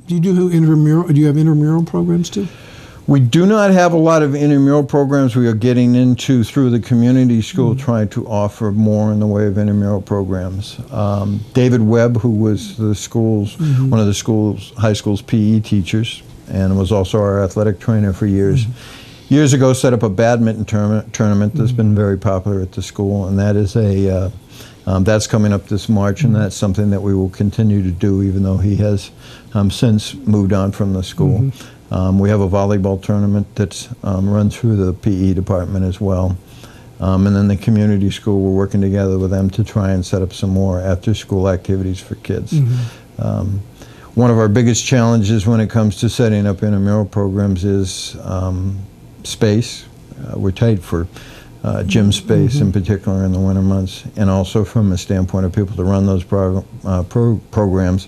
Do you do intramural? Do you have intramural programs too? We do not have a lot of intramural programs. We are getting into, through the community school, trying to offer more in the way of intramural programs. David Webb, who was the school's, one of the high school's PE teachers, and was also our athletic trainer for years. Years ago, set up a badminton tournament that's been very popular at the school, and that is that's coming up this March, and that's something that we will continue to do, even though he has since moved on from the school. We have a volleyball tournament that's run through the PE department as well. And then the community school, we're working together with them to try and set up some more after-school activities for kids. One of our biggest challenges when it comes to setting up intramural programs is space. We're tight for gym space, in particular in the winter months, and also from a standpoint of people to run those programs.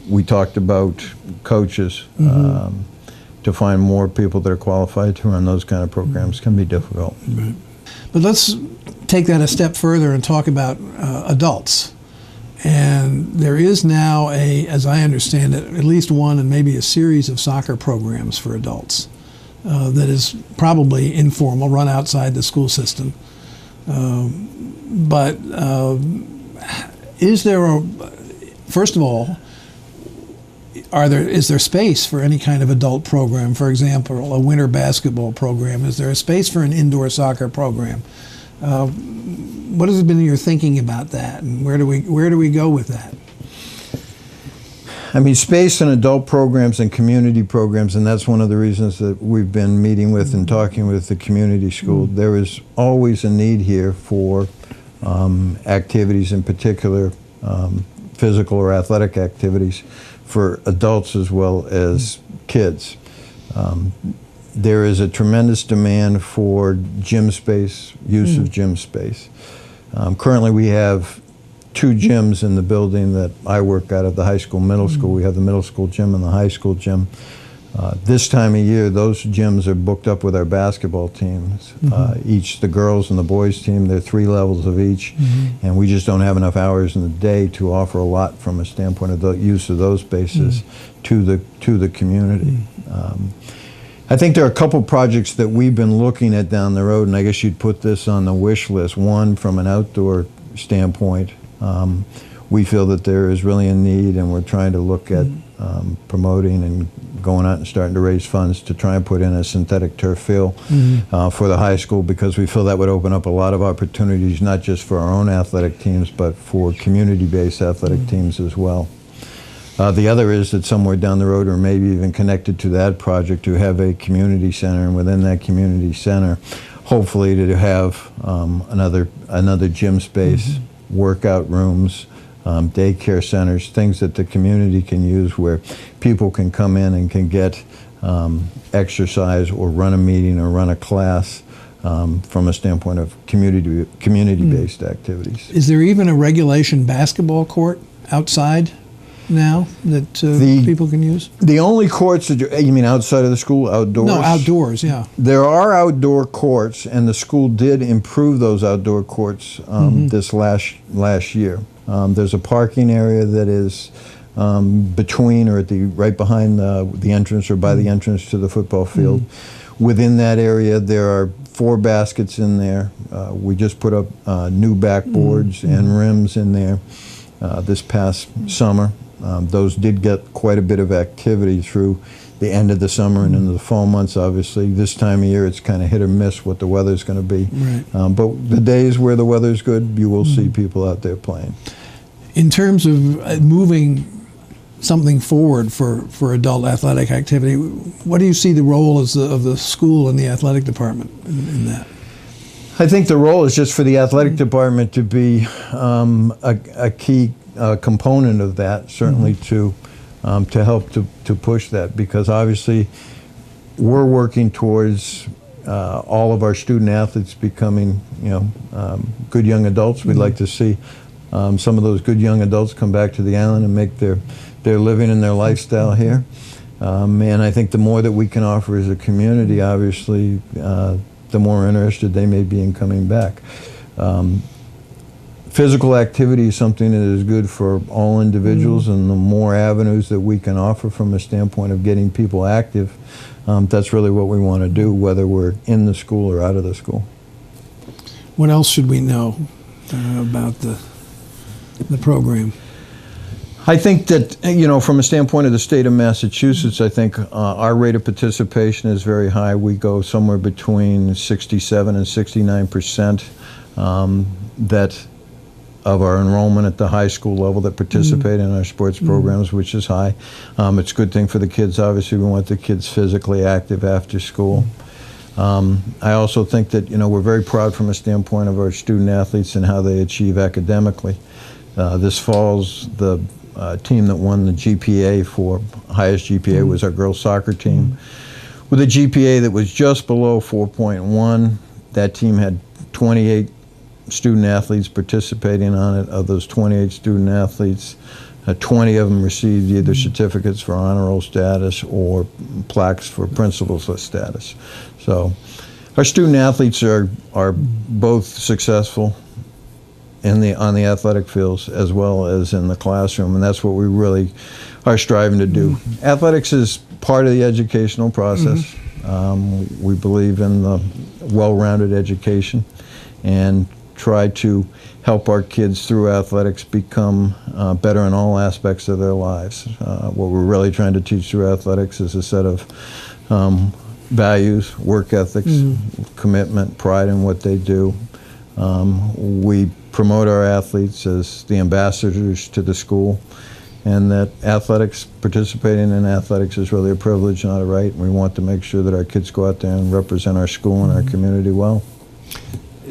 We talked about coaches. To find more people that are qualified to run those kind of programs can be difficult. Right. But let's take that a step further and talk about adults. And there is now as I understand it, at least one and maybe a series of soccer programs for adults that is probably informal, run outside the school system. But is there first of all, is there space for any kind of adult program? For example, a winter basketball program. Is there a space for an indoor soccer program? What has been your thinking about that, and where do we go with that? I mean, space in adult programs and community programs, and that's one of the reasons that we've been meeting with and talking with the community school. There is always a need here for activities, in particular physical or athletic activities, for adults as well as kids. There is a tremendous demand for gym space, use of gym space. Currently we have 2 gyms in the building that I work out of the high school, middle school. We have the middle school gym and the high school gym. This time of year, those gyms are booked up with our basketball teams. Each, the girls and the boys team, they're 3 levels of each, and we just don't have enough hours in the day to offer a lot from a standpoint of the use of those spaces to the community. I think there are a couple projects that we've been looking at down the road, and I guess you'd put this on the wish list. One, from an outdoor standpoint, we feel that there is really a need, and we're trying to look at promoting and going out and starting to raise funds to try and put in a synthetic turf field for the high school, because we feel that would open up a lot of opportunities, not just for our own athletic teams, but for community-based athletic teams as well. The other is that somewhere down the road, or maybe even connected to that project, to have a community center, and within that community center, hopefully to have another gym space, workout rooms, daycare centers, things that the community can use where people can come in and can get exercise or run a meeting or run a class from a standpoint of community-based activities. Is there even a regulation basketball court outside now that people can use? The only courts that you mean outside of the school, outdoors? No, outdoors, yeah. There are outdoor courts, and the school did improve those outdoor courts this last year. There's a parking area that is between, or right behind the entrance, or by the entrance to the football field. Within that area, there are 4 baskets in there. We just put up new backboards and rims in there this past summer. Those did get quite a bit of activity through the end of the summer and into the fall months, obviously. This time of year, it's kind of hit or miss what the weather's going to be. Right. But the days where the weather's good, you will see people out there playing. In terms of moving something forward for adult athletic activity, what do you see the role of the school and the athletic department in that? I think the role is just for the athletic department to be a key component of that, certainly to help to push that, because obviously we're working towards all of our student athletes becoming, good young adults. We'd like to see some of those good young adults come back to the island and make their living and their lifestyle here. And I think the more that we can offer as a community, obviously, the more interested they may be in coming back. physical activity is something that is good for all individuals, and the more avenues that we can offer from a standpoint of getting people active, that's really what we want to do, whether we're in the school or out of the school. What else should we know about the program? I think that, you know, from a standpoint of the state of Massachusetts, I think our rate of participation is very high. We go somewhere between 67 and 69% that of our enrollment at the high school level that participate in our sports programs, which is high. It's a good thing for the kids. Obviously, we want the kids physically active after school. I also think that, you know, we're very proud from a standpoint of our student athletes and how they achieve academically. This fall's the team that won the GPA for highest GPA was our girls soccer team. With a GPA that was just below 4.1, that team had 28 student athletes participating on it. Of those 28 student athletes, 20 of them received either certificates for honor roll status or plaques for principal's list status. So our student athletes are both successful on the athletic fields as well as in the classroom, and that's what we really are striving to do. Athletics is part of the educational process. We believe in the well-rounded education and try to help our kids through athletics become better in all aspects of their lives. What we're really trying to teach through athletics is a set of values, work ethics, commitment, pride in what they do. We promote our athletes as the ambassadors to the school, and that participating in athletics is really a privilege, not a right. And we want to make sure that our kids go out there and represent our school and our community well.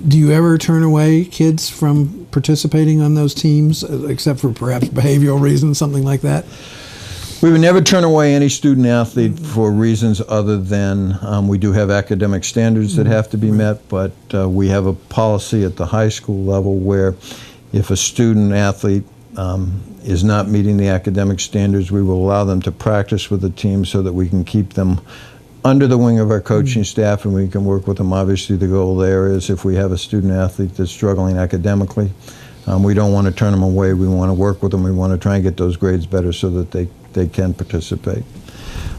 Do you ever turn away kids from participating on those teams, except for perhaps behavioral reasons, something like that? We would never turn away any student athlete for reasons other than we do have academic standards that have to be met, but we have a policy at the high school level where if a student athlete is not meeting the academic standards, we will allow them to practice with the team so that we can keep them under the wing of our coaching staff and we can work with them. Obviously, the goal there is if we have a student athlete that's struggling academically, we don't want to turn them away. We want to work with them. We want to try and get those grades better so that they can participate.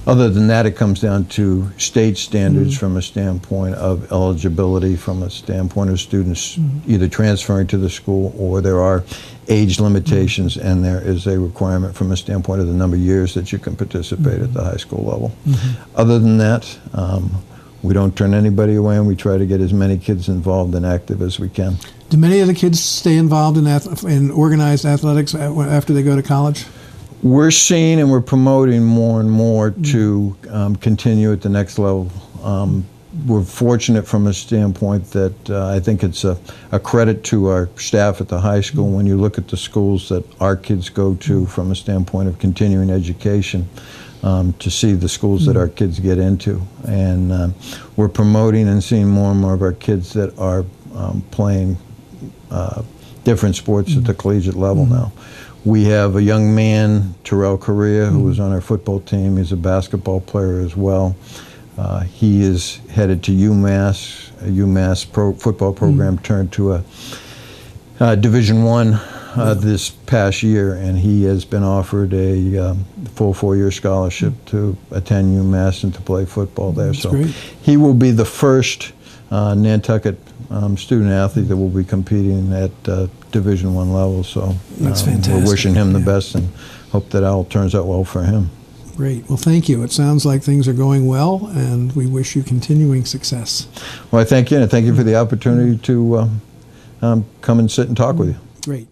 Other than that, it comes down to state standards from a standpoint of eligibility, from a standpoint of students either transferring to the school, or there are age limitations, and there is a requirement from a standpoint of the number of years that you can participate at the high school level. Other than that, we don't turn anybody away, and we try to get as many kids involved and active as we can. Do many of the kids stay involved in organized athletics after they go to college? We're seeing and we're promoting more and more to continue at the next level. We're fortunate from a standpoint that I think it's a credit to our staff at the high school when you look at the schools that our kids go to from a standpoint of continuing education, to see the schools that our kids get into. And we're promoting and seeing more and more of our kids that are playing different sports at the collegiate level now. We have a young man, Terrell Correa, who was on our football team. He's a basketball player as well. He is headed to UMass. A UMass football program turned to a Division I this past year, and he has been offered a full 4-year scholarship to attend UMass and to play football there. That's so great. He will be the first Nantucket student athlete that will be competing at Division I level. So that's fantastic. We're wishing him the best and hope that all turns out well for him. Great. Well, thank you. It sounds like things are going well, and we wish you continuing success. Well, I thank you, and thank you for the opportunity to come and sit and talk with you. Great.